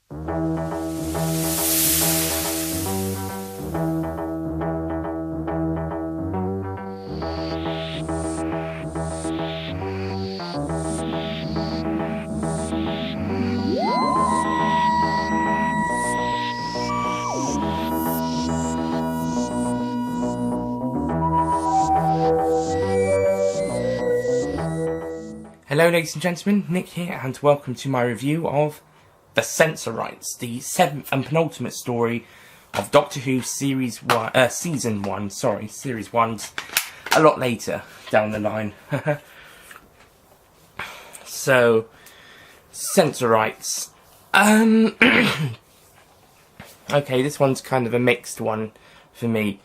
Hello ladies and gentlemen, Nick here, and welcome to my review of The Sensorites, the 7th and penultimate story of Doctor Who Series 1, Series 1's a lot later down the line. So, Sensorites. Okay, this one's kind of a mixed one for me.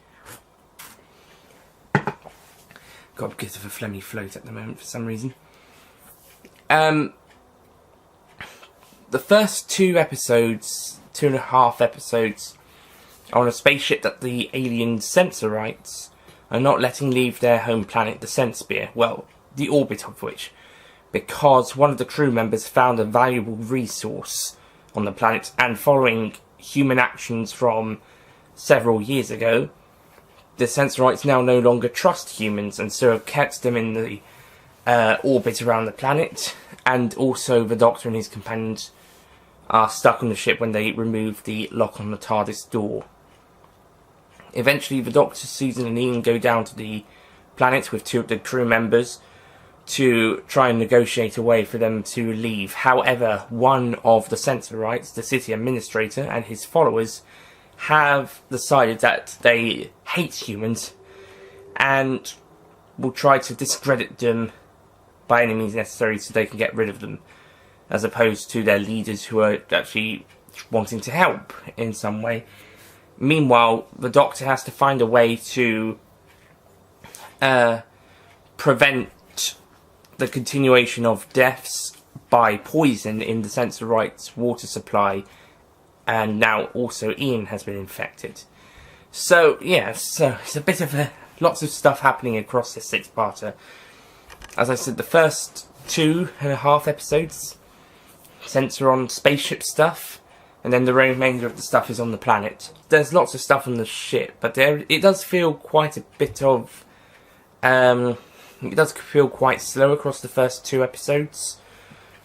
Got a bit of a phlegmy float at the moment for some reason. The first 2.5 episodes, are on a spaceship that the alien Sensorites are not letting leave their home planet, the Sensphere, well, the orbit of which, because one of the crew members found a valuable resource on the planet, and following human actions from several years ago, the Sensorites now no longer trust humans, and so have kept them in the orbit around the planet, and also the Doctor and his companions are stuck on the ship when they remove the lock on the TARDIS door. Eventually the Doctor, Susan and Ian go down to the planet with 2 of the crew members to try and negotiate a way for them to leave. However, one of the Sensorites, the city administrator, and his followers have decided that they hate humans and will try to discredit them by any means necessary so they can get rid of them, as opposed to their leaders who are actually wanting to help in some way. Meanwhile, the Doctor has to find a way to prevent the continuation of deaths by poison in the Sensorites' water supply, and now also Ian has been infected. So, yeah, so it's a bit of lots of stuff happening across this 6-parter. As I said, the first 2.5 episodes censor on spaceship stuff, and then the remainder of the stuff is on the planet. There's lots of stuff on the ship, but it does feel quite a bit of... it does feel quite slow across the first 2 episodes.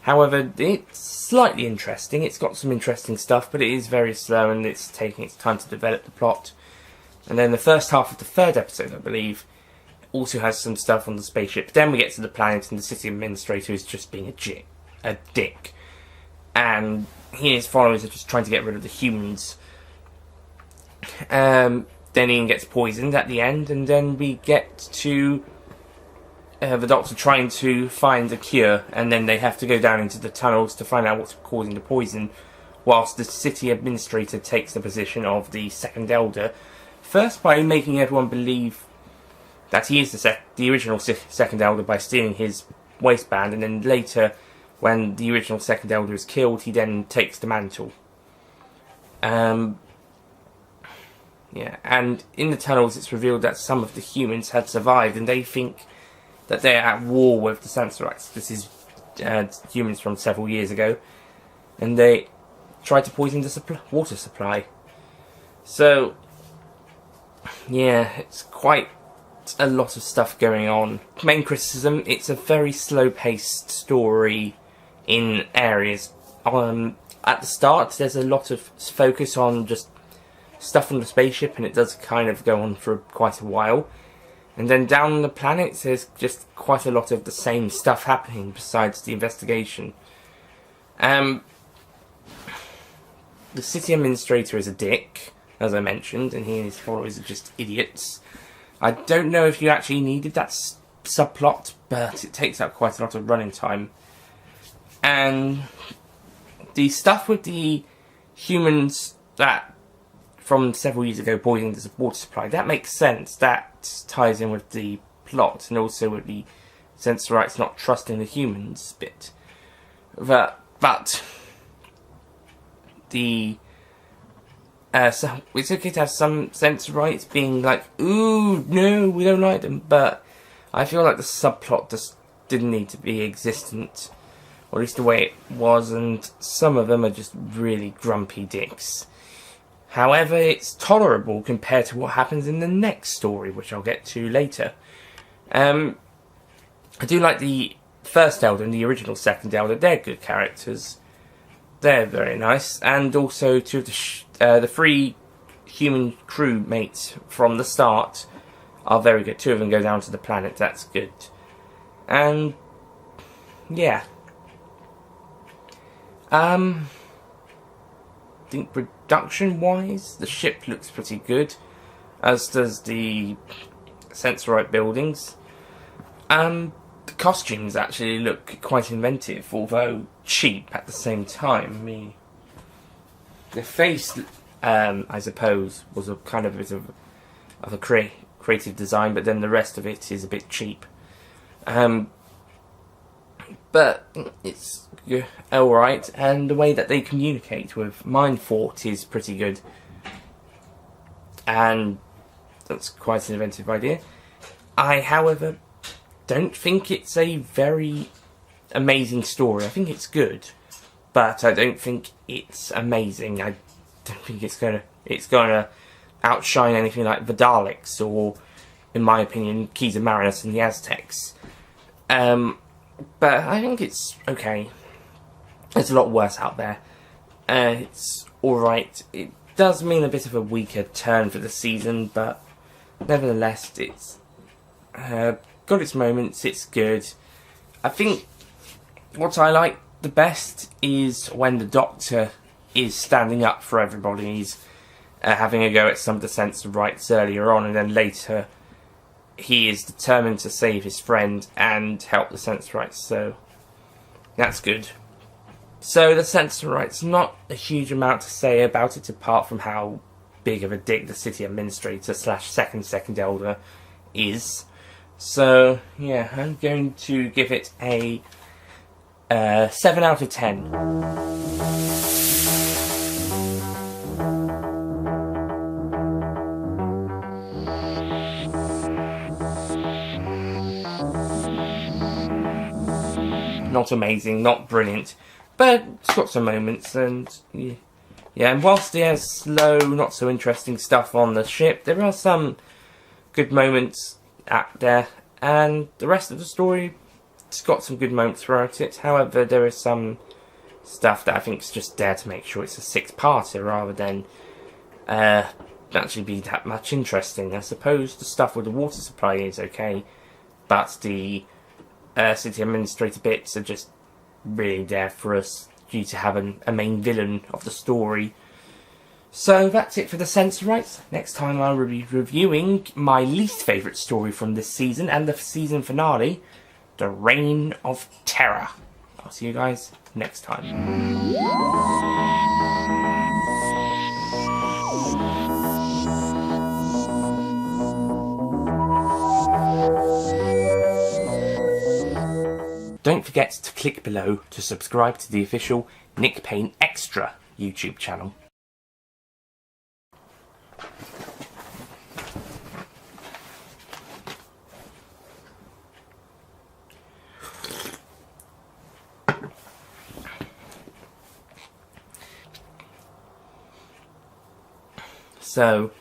However, it's slightly interesting. It's got some interesting stuff, but it is very slow, and it's taking its time to develop the plot. And then the first half of the 3rd episode, I believe, also has some stuff on the spaceship. Then we get to the planet, and the city administrator is just being a dick. And he and his followers are just trying to get rid of the humans. Then Ian gets poisoned at the end, and then we get to the Doctor trying to find a cure, and then they have to go down into the tunnels to find out what's causing the poison, whilst the city administrator takes the position of the Second Elder, first by making everyone believe that he is the original Second Elder by stealing his waistband, and then later, when the original Second Elder is killed, he then takes the mantle. Yeah, and in the tunnels it's revealed that some of the humans had survived, and they think that they're at war with the Sensorites. This is humans from several years ago, and they tried to poison the water supply. So, yeah, it's quite a lot of stuff going on. Main criticism, it's a very slow-paced story in areas. At the start, there's a lot of focus on just stuff on the spaceship, and it does kind of go on for quite a while. And then down on the planet, there's just quite a lot of the same stuff happening besides the investigation. The city administrator is a dick, as I mentioned, and he and his followers are just idiots. I don't know if you actually needed that subplot, but it takes up quite a lot of running time. And the stuff with the humans that from several years ago poisoned the water supply, that makes sense. That ties in with the plot, and also with the Sensorites not trusting the humans bit. But the so it's okay to have some Sensorites being like, ooh, no, we don't like them, but I feel like the subplot just didn't need to be existent, or or at least the way it was, and some of them are just really grumpy dicks. However, it's tolerable compared to what happens in the next story, which I'll get to later. I do like the first Elder and the original second Elder. They're good characters. They're very nice. And also two of the three human crew mates from the start are very good. Two of them go down to the planet. That's good. And yeah. I think production-wise, the ship looks pretty good, as does the Sensorite buildings. The costumes actually look quite inventive, although cheap at the same time. I mean, the face, I suppose, was a kind of a bit of a creative design, but then the rest of it is a bit cheap. But it's alright, and the way that they communicate with Mindfort is pretty good. And that's quite an inventive idea. I, however, don't think it's a very amazing story. I think it's good, but I don't think it's amazing. I don't think it's gonna outshine anything like the Daleks or, in my opinion, Keys of Marinus and the Aztecs. But I think it's okay. There's a lot worse out there. It's alright. It does mean a bit of a weaker turn for the season, but nevertheless, it's got its moments. It's good. I think what I like the best is when the Doctor is standing up for everybody. He's having a go at some of the Sensorites earlier on, and then later he is determined to save his friend and help the Sensorites, so that's good. So the Sensorites, not a huge amount to say about it apart from how big of a dick the city administrator / second Elder is. So yeah, I'm going to give it a 7 out of 10. Not amazing, not brilliant, but it's got some moments, and yeah, and whilst there's slow, not so interesting stuff on the ship, there are some good moments out there, and the rest of the story, it's got some good moments throughout it. However, there is some stuff that I think is just there to make sure it's a 6-parter rather than actually be that much interesting. I suppose the stuff with the water supply is okay, but the city administrator bits are just really there for us due to have a main villain of the story. So that's it for the Sensorites. Next time I will be reviewing my least favourite story from this season and the season finale, The Reign of Terror. I'll see you guys next time. Don't forget to click below to subscribe to the official Nick Payne Extra YouTube channel. So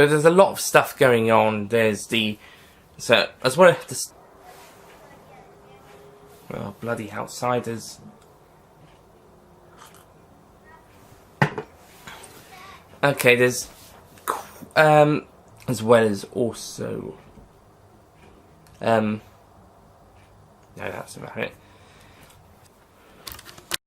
there's a lot of stuff going on. There's as well as the bloody outsiders. Okay, there's as well as also no, that's about it.